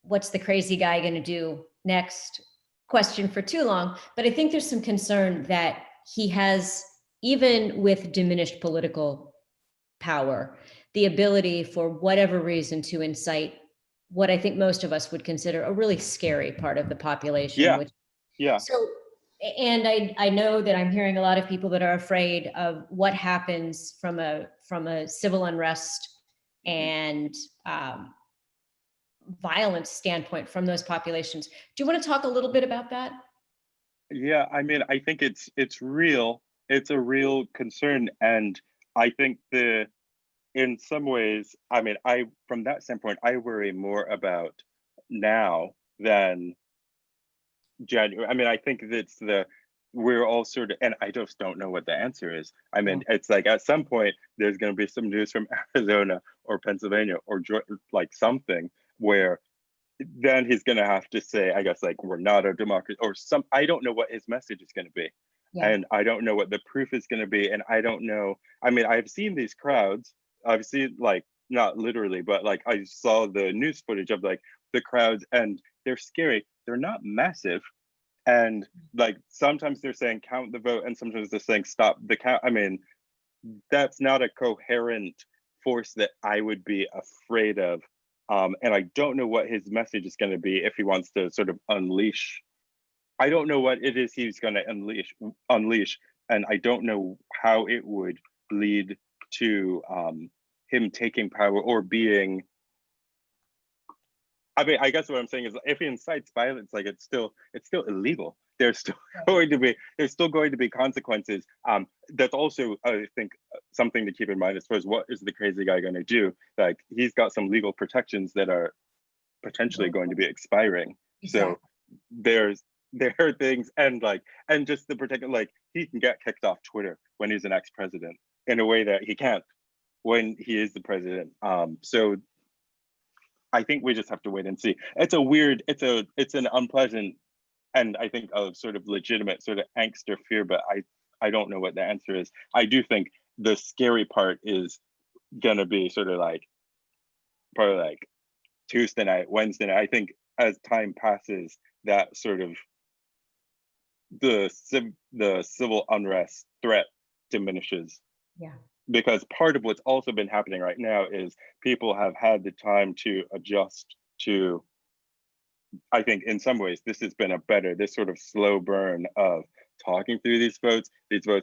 what's the crazy guy going to do next question for too long. But I think there's some concern that he has, even with diminished political power, the ability for whatever reason to incite what I think most of us would consider a really scary part of the population. Yeah. Yeah. So, and I know that I'm hearing a lot of people that are afraid of what happens from a civil unrest and violence standpoint from those populations. Do you want to talk a little bit about that? Yeah, I mean, I think it's real. It's a real concern, and I think in some ways, I mean, from that standpoint, I worry more about now than January. I mean, I think that's we're all sort of, and I just don't know what the answer is. I mean, it's like at some point there's going to be some news from Arizona or Pennsylvania or like something where then he's going to have to say, I guess, like, we're not a democracy or I don't know what his message is going to be. Yeah. And I don't know what the proof is going to be. And I don't know. I mean, I've seen these crowds. I've seen, like, not literally, but like I saw the news footage of like the crowds, and they're scary. They're not massive. And like sometimes they're saying count the vote, and sometimes they're saying stop the count. I mean, that's not a coherent force that I would be afraid of And I don't know what his message is going to be if he wants to sort of unleash. I don't know what it is he's going to unleash, and I don't know how it would lead to him taking power or being. I mean, I guess what I'm saying is, if he incites violence, like it's still illegal. There's still going to be consequences. That's also, I think, something to keep in mind. I suppose, what is the crazy guy going to do? Like, he's got some legal protections that are potentially going to be expiring. Exactly. So there are things, and just the protect, like, he can get kicked off Twitter when he's an ex-president in a way that he can't when he is the president. So I think we just have to wait and see. It's an unpleasant, and I think a sort of legitimate sort of angst or fear, but I don't know what the answer is. I do think the scary part is gonna be sort of like probably like Tuesday night, Wednesday night. I think as time passes, that sort of the civil unrest threat diminishes. Yeah. Because part of what's also been happening right now is people have had the time to adjust to, I think in some ways, this has been this sort of slow burn of talking through these votes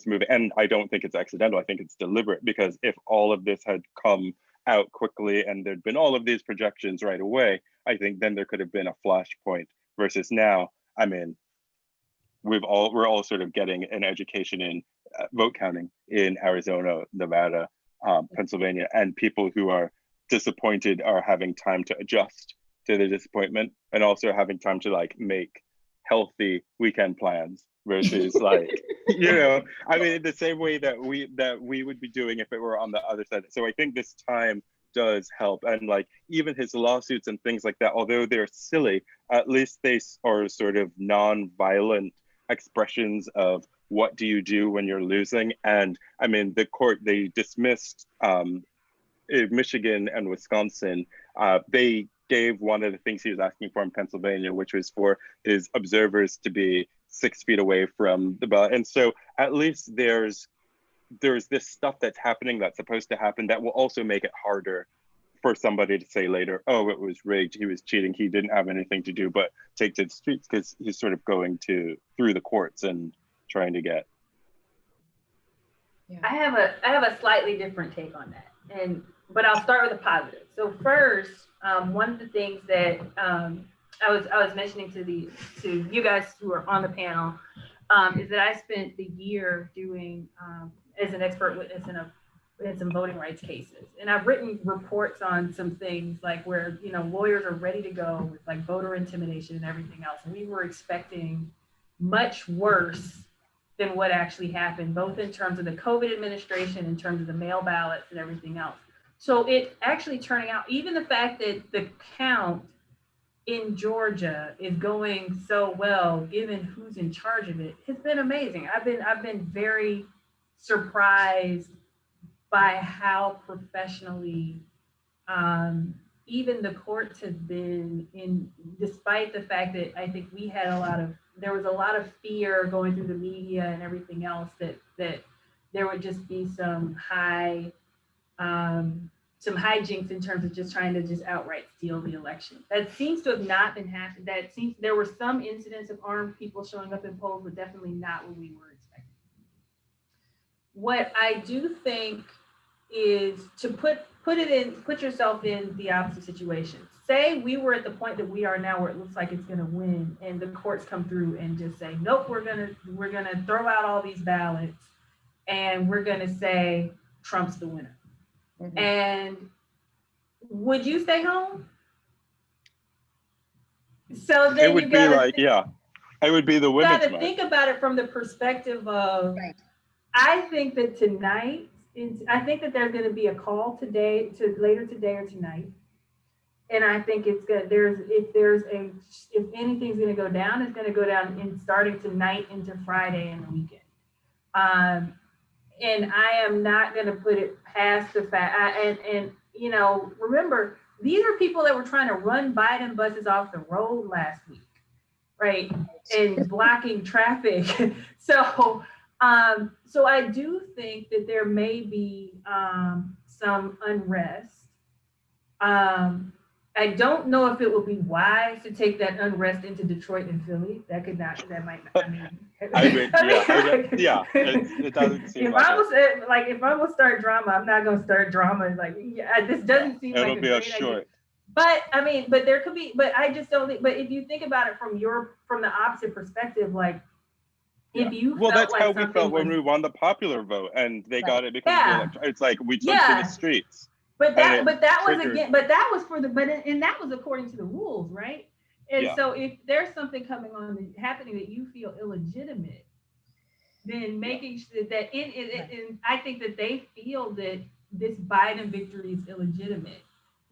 moving. And I don't think it's accidental. I think it's deliberate, because if all of this had come out quickly and there'd been all of these projections right away, I think then there could have been a flashpoint, versus now, I mean, we're all sort of getting an education in vote counting in Arizona, Nevada, Pennsylvania, and people who are disappointed are having time to adjust to the disappointment, and also having time to like make healthy weekend plans versus like, I mean, the same way that we would be doing if it were on the other side. So I think this time does help, and like even his lawsuits and things like that, although they're silly, at least they are sort of non-violent expressions of what do you do when you're losing. And I mean, the court, they dismissed Michigan and Wisconsin. They gave one of the things he was asking for in Pennsylvania, which was for his observers to be 6 feet away from the ballot. And so at least there's this stuff that's happening, that's supposed to happen, that will also make it harder for somebody to say later, oh, it was rigged, he was cheating, he didn't have anything to do but take to the streets, because he's sort of going through the courts and trying to get. I have a slightly different take on that, but I'll start with a positive. So first, one of the things that I was mentioning to you guys who are on the panel is that I spent the year doing as an expert witness in some voting rights cases, and I've written reports on some things like where lawyers are ready to go with like voter intimidation and everything else, and we were expecting much worse than what actually happened, both in terms of the COVID administration, in terms of the mail ballots and everything else. So it actually turning out, even the fact that the count in Georgia is going so well, given who's in charge of it, has been amazing. I've been very surprised by how professionally even the courts have been in, despite the fact that I think we had there was a lot of fear going through the media and everything else that there would just be some hijinks in terms of just trying to just outright steal the election. That seems to have not been happening. There were some incidents of armed people showing up in polls, but definitely not what we were expecting. What I do think is to put yourself in the opposite situation. Say we were at the point that we are now, where it looks like it's going to win, and the courts come through and just say, nope, we're gonna throw out all these ballots, and we're gonna say Trump's the winner. Mm-hmm. And would you stay home? So then it would be like, yeah, it would be the women's. You got to think about it from the perspective of, right. I think that tonight, I think that there's going to be a call later today or tonight, and I think it's good. If anything's going to go down, it's going to go down in starting tonight into Friday and the weekend. And I am not going to put it past the fact. And remember, these are people that were trying to run Biden buses off the road last week, right? And blocking traffic. So I do think that there may be some unrest. I don't know if it would be wise to take that unrest into Detroit and Philly. That could not. That might not. I mean, it doesn't seem if like I it. was if I'm gonna start drama, I'm not gonna start drama. Like, yeah, this doesn't seem like It'll a be a great short. idea. But I mean, but there could be. But I just don't think. But if you think about it from the opposite perspective, like if you Well, felt that's like how we felt when was, we won the popular vote, and they got it because of the yeah, election. It's like we took to yeah. the streets. But that was triggered- again, but that was for the, and that was according to the rules, right? And Yeah. so if there's something coming on happening that you feel illegitimate, then making sure that and I think that they feel that this Biden victory is illegitimate.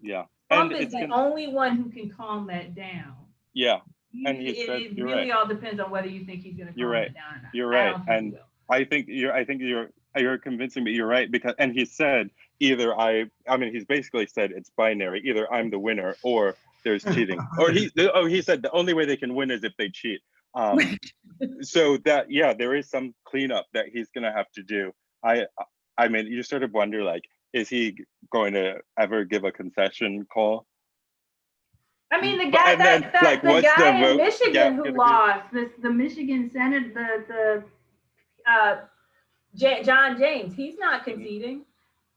Yeah. Trump And is the only one who can calm that down. Yeah. And It you're really right. all depends on whether you think he's going to calm it down or not. You're right. I don't think he will. I think you're convincing me. You're right, because, and he said either I mean, he's basically said it's binary. Either I'm the winner or there's cheating. Or he said the only way they can win is if they cheat. So that, yeah, there is some cleanup that he's gonna have to do. I mean, you sort of wonder, like, is he going to ever give a concession call? I mean, the guy the guy in Michigan who lost, the Michigan Senate, John James, he's not conceding,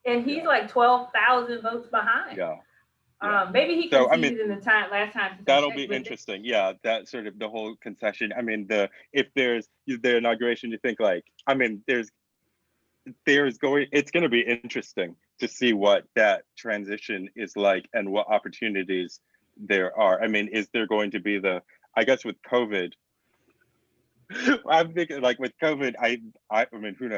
and he's like 12,000 votes behind. Maybe he conceded in the last time. That'll be interesting. Yeah, that sort of the whole concession. I mean, if there's the inauguration, you think, like, I mean, it's going to be interesting to see what that transition is like and what opportunities there are. I mean, is there going to be I guess with COVID, I'm thinking, like, with COVID, I mean, who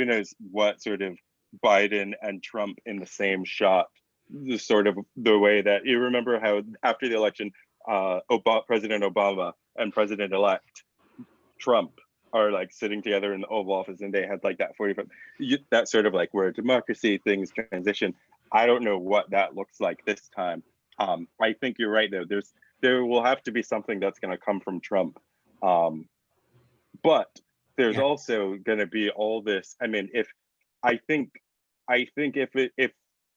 knows what sort of Biden and Trump in the same shot, the way that you remember how after the election, President Obama and President-elect Trump are like sitting together in the Oval Office, and they had like that 45, that sort of like where democracy things transition. I don't know what that looks like this time. I think you're right though. There will have to be something that's going to come from Trump. But there's also going to be all this. I mean, if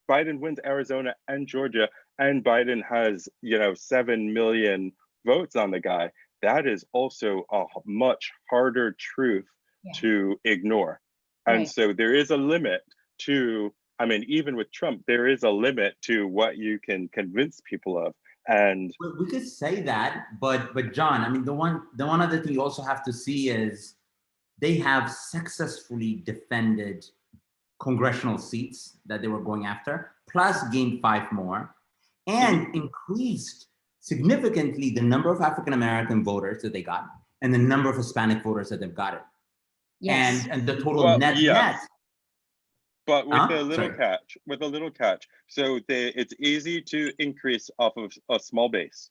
Biden wins Arizona and Georgia, and Biden has 7 million votes on the guy, that is also a much harder truth to ignore. And so there is a limit to. I mean, even with Trump, there is a limit to what you can convince people of. And we could say that, but John, I mean, the one other thing you also have to see is they have successfully defended congressional seats that they were going after, plus gained 5 more, and increased significantly the number of African-American voters that they got and the number of Hispanic voters that they've gotten. Yes. And the total net. But with a little catch, so it's easy to increase off of a small base.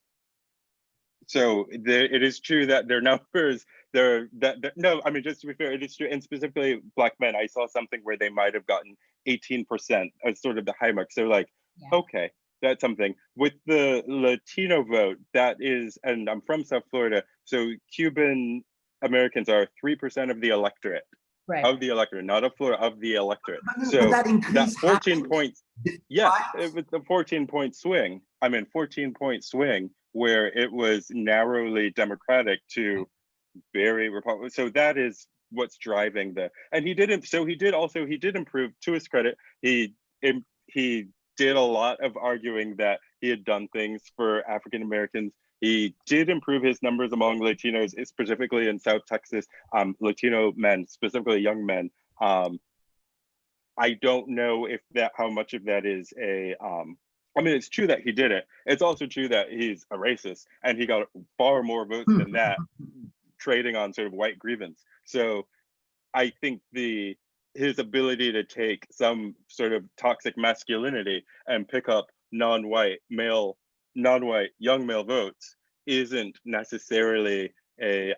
So it is true that their numbers, no, I mean, just to be fair, it is true, and specifically Black men, I saw something where they might have gotten 18% as sort of the high mark. So like, okay, that's something. With the Latino vote, that is, and I'm from South Florida, so Cuban Americans are 3% of the electorate. Right. Of the electorate, not of Florida, of the electorate. So that 14 points, it was the 14-point swing. I mean, 14-point swing where it was narrowly Democratic to very Republican. So that is what's driving and he did improve, to his credit. He did a lot of arguing that he had done things for African Americans. He did improve his numbers among Latinos, specifically in South Texas, Latino men, specifically young men. I don't know how much of that is I mean, it's true that he did it. It's also true that he's a racist, and he got far more votes than that, trading on sort of white grievance. So I think his ability to take some sort of toxic masculinity and pick up non-white young male votes isn't necessarily I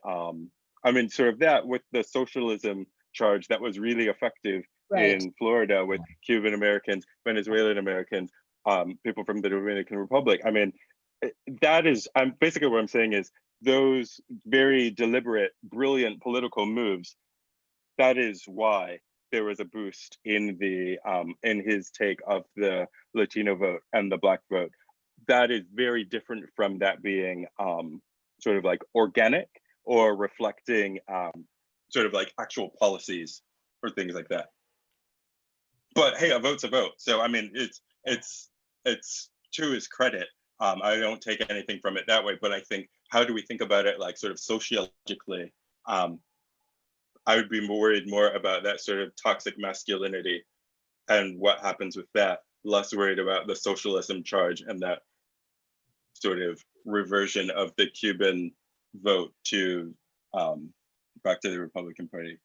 mean, sort of that with the socialism charge that was really effective in Florida with Cuban Americans, Venezuelan Americans, people from the Dominican Republic. I mean, that is, basically what I'm saying is those very deliberate, brilliant political moves, that is why there was a boost in his take of the Latino vote and the Black vote. that is very different from that being sort of like organic or reflecting sort of like actual policies or things like that. But hey, a vote's a vote. So I mean, it's to his credit. I don't take anything from it that way, but I think, how do we think about it like sort of sociologically? I would be worried more about that sort of toxic masculinity and what happens with that, less worried about the socialism charge and that sort of reversion of the Cuban vote to back to the Republican Party.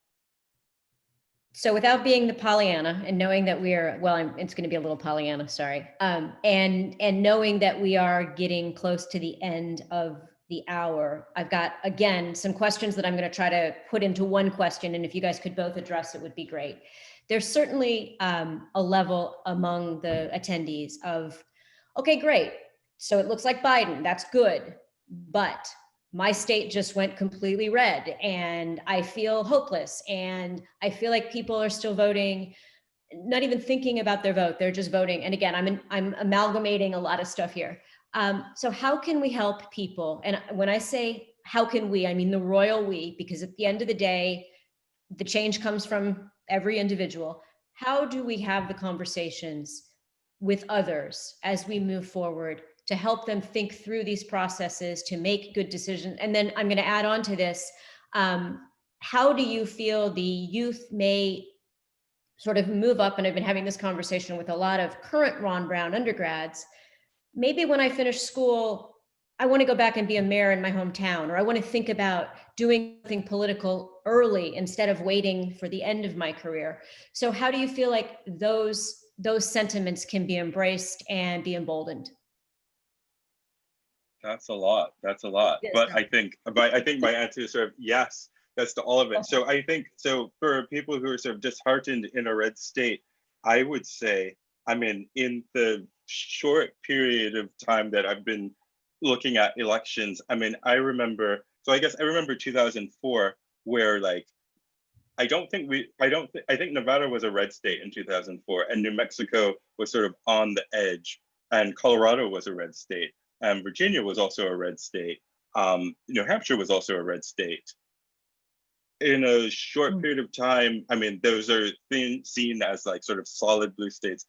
So without being the Pollyanna and knowing that we are, well, it's going to be a little Pollyanna, sorry. And knowing that we are getting close to the end of the hour, I've got, again, some questions that I'm going to try to put into one question. And if you guys could both address it, would be great. There's certainly a level among the attendees of, okay, great. So it looks like Biden, that's good. But my state just went completely red and I feel hopeless. And I feel like people are still voting, not even thinking about their vote. They're just voting. And again, I'm amalgamating a lot of stuff here. So how can we help people? And when I say, how can we, I mean the royal we, because at the end of the day, the change comes from every individual. How do we have the conversations with others as we move forward to help them think through these processes, to make good decisions? And then I'm going to add on to this. How do you feel the youth may sort of move up? And I've been having this conversation with a lot of current Ron Brown undergrads. Maybe when I finish school, I want to go back and be a mayor in my hometown, or I want to think about doing something political early instead of waiting for the end of my career. So how do you feel like those sentiments can be embraced and be emboldened? That's a lot. That's a lot. Yes. But I think my answer is sort of yes, that's to all of it. So I think, so for people who are sort of disheartened in a red state, I would say, I mean, in the short period of time that I've been looking at elections, I mean, I guess I remember 2004, where like, I think Nevada was a red state in 2004, and New Mexico was sort of on the edge, and Colorado was a red state, and Virginia was also a red state. New Hampshire was also a red state. In a short period of time, I mean, those are seen as like sort of solid blue states.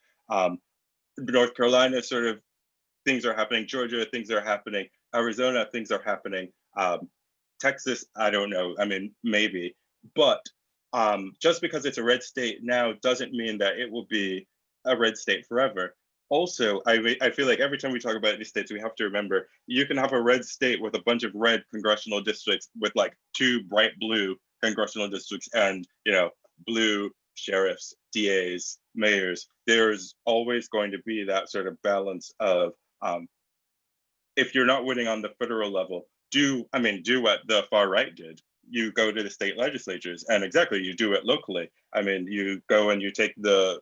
North Carolina, sort of things are happening. Georgia, things are happening. Arizona, things are happening. Texas, I don't know. I mean, maybe. But just because it's a red state now doesn't mean that it will be a red state forever. Also, I feel like every time we talk about these states, we have to remember, you can have a red state with a bunch of red congressional districts with like 2 bright blue congressional districts and, you know, blue sheriffs, DAs, mayors. There's always going to be that sort of balance of, if you're not winning on the federal level, do what the far right did. You go to the state legislatures, and exactly, you do it locally. I mean, you go and you take the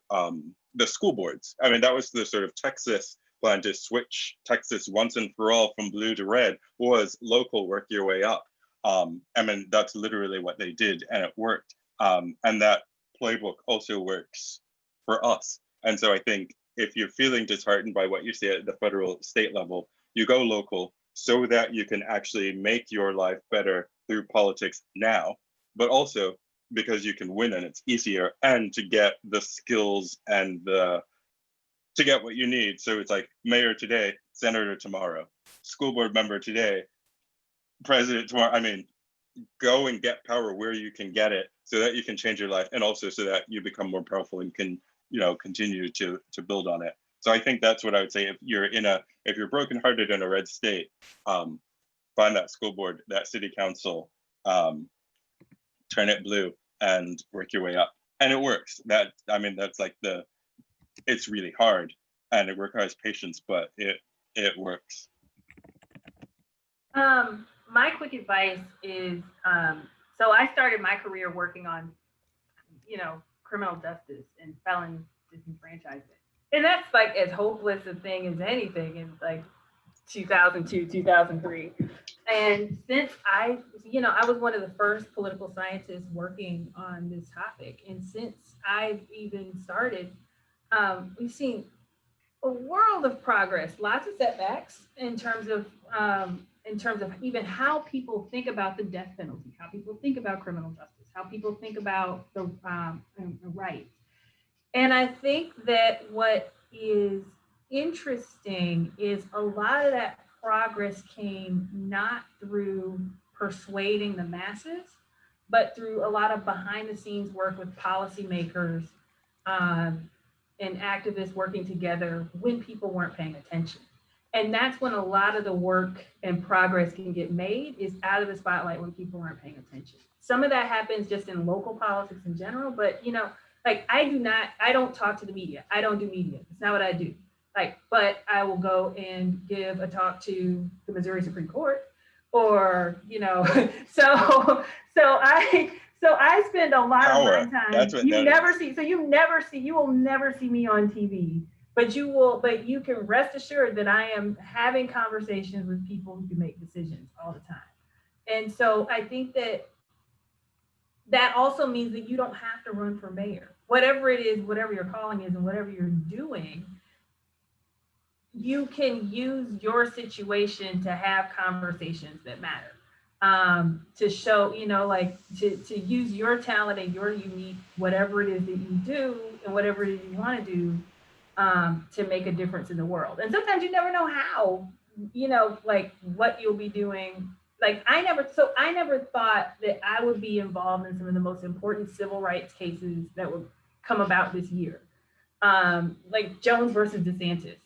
school boards. I mean, that was the sort of Texas plan, to switch Texas once and for all from blue to red, was local, work your way up. I mean, that's literally what they did, and it worked. And that playbook also works for us. And so I think if you're feeling disheartened by what you see at the federal state level, you go local so that you can actually make your life better through politics now, but also because you can win and it's easier, and to get the skills and to get what you need. So it's like mayor today, senator tomorrow, school board member today, president tomorrow. I mean, go and get power where you can get it so that you can change your life, and also so that you become more powerful and can, you know, continue to build on it. So I think that's what I would say. If you're brokenhearted in a red state, find that school board, that city council, turn it blue and work your way up. And it works. That's like it's really hard and it requires patience, but it works. My quick advice is, so I started my career working on, you know, criminal justice and felon disenfranchisement. And that's like as hopeless a thing as anything in like 2002, 2003. And since I was one of the first political scientists working on this topic. And since I've even started, we've seen a world of progress, lots of setbacks in terms of even how people think about the death penalty, how people think about criminal justice, how people think about the rights. And I think that what is interesting is a lot of that progress came not through persuading the masses, but through a lot of behind the scenes work with policymakers and activists working together when people weren't paying attention. And that's when a lot of the work and progress can get made, is out of the spotlight when people aren't paying attention. Some of that happens just in local politics in general, but like I don't talk to the media. I don't do media. It's not what I do. Like, but I will go and give a talk to the Missouri Supreme Court, or so I spend a lot of my time. You will never see me on TV, but you can rest assured that I am having conversations with people who can make decisions all the time. And so I think that also means that you don't have to run for mayor. Whatever it is, whatever your calling is, and whatever you're doing, you can use your situation to have conversations that matter. To show, to use your talent and your unique, whatever it is that you do and whatever it is you want to do, to make a difference in the world. And sometimes you never know how, like what you'll be doing. Like I never thought that I would be involved in some of the most important civil rights cases that would come about this year, like Jones versus DeSantis.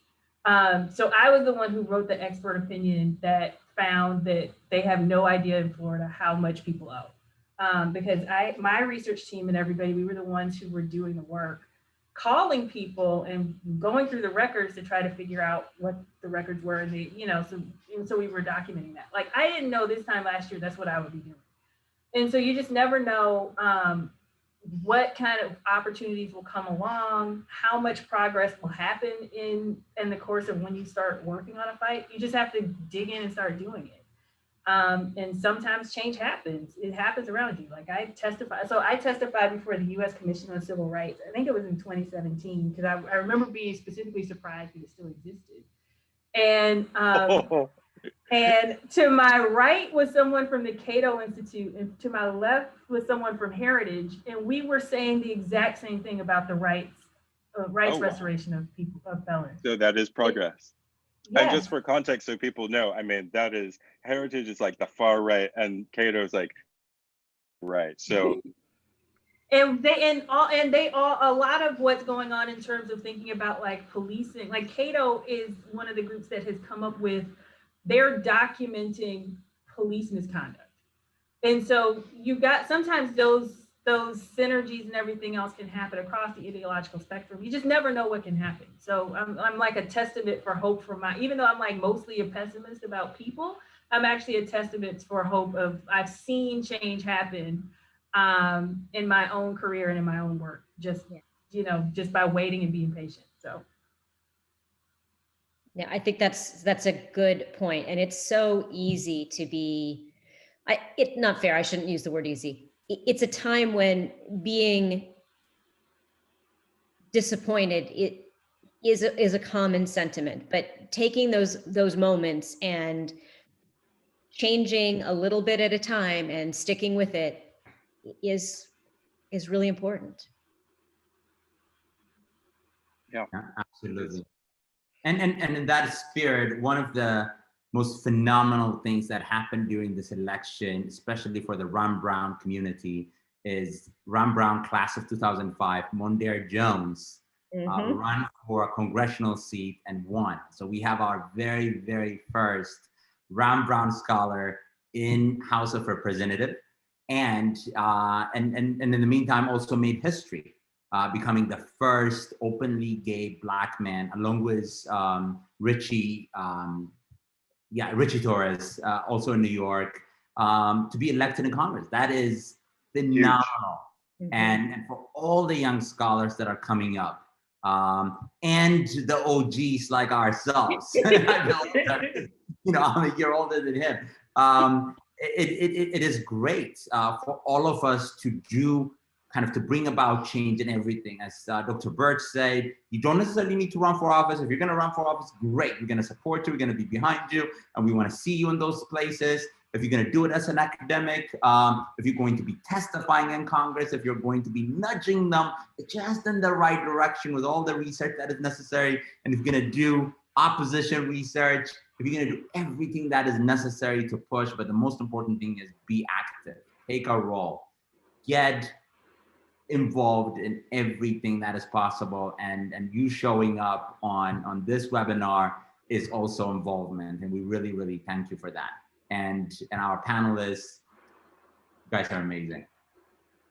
So I was the one who wrote the expert opinion that found that they have no idea in Florida how much people owe. Because my research team and everybody, we were the ones who were doing the work, calling people and going through the records to try to figure out what the records were. And so we were documenting that. Like, I didn't know this time last year, that's what I would be doing. And so you just never know what kind of opportunities will come along, how much progress will happen in the course of when you start working on a fight. You just have to dig in and start doing it. And sometimes change happens. It happens around you. Like I testified before the U.S. Commission on Civil Rights. I think it was in 2017, because I remember being specifically surprised that it still existed. And to my right was someone from the Cato Institute, and to my left was someone from Heritage, and we were saying the exact same thing about the rights restoration of people, of felons. So that is progress. Yes. And just for context, so people know, I mean, that is, Heritage is like the far right, and Cato is like right. So and a lot of what's going on in terms of thinking about like policing, like Cato is one of the groups that has come up with, they're documenting police misconduct. And so you've got, sometimes those synergies and everything else can happen across the ideological spectrum. You just never know what can happen. So I'm like a testament for hope for even though I'm like mostly a pessimist about people, I'm actually a testament for hope of, I've seen change happen in my own career and in my own work, just by waiting and being patient. So. Yeah, I think that's a good point. And it's so easy to be, not fair, I shouldn't use the word easy. It's a time when being disappointed is a common sentiment, but taking those moments and changing a little bit at a time and sticking with it is really important. Yeah, absolutely. And in that spirit, one of the most phenomenal things that happened during this election, especially for the Ron Brown community, is Ron Brown class of 2005, Mondaire Jones ran for a congressional seat and won. So we have our very, very first Ron Brown scholar in House of Representatives, and in the meantime also made history, becoming the first openly gay Black man, along with Richie Torres, also in New York, to be elected in Congress. That is phenomenal. And for all the young scholars that are coming up, and the OGs like ourselves, I'm a year older than him. It is great for all of us to do kind of to bring about change in everything. As Dr. Birch said, you don't necessarily need to run for office. If you're going to run for office, great. We're going to support you. We're going to be behind you. And we want to see you in those places. If you're going to do it as an academic, if you're going to be testifying in Congress, if you're going to be nudging them just in the right direction with all the research that is necessary, and if you're going to do opposition research, if you're going to do everything that is necessary to push, but the most important thing is be active, take a role, get involved in everything that is possible, and you showing up on this webinar is also involvement, and we really, really thank you for that. And our panelists, you guys are amazing.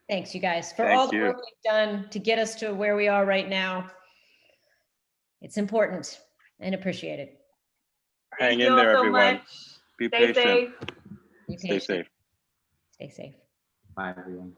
Thanks, you guys, for all the work you've done to get us to where we are right now. It's important and appreciated. Hang in there, everyone. Be patient. Stay safe. Stay safe. Stay safe. Bye, everyone.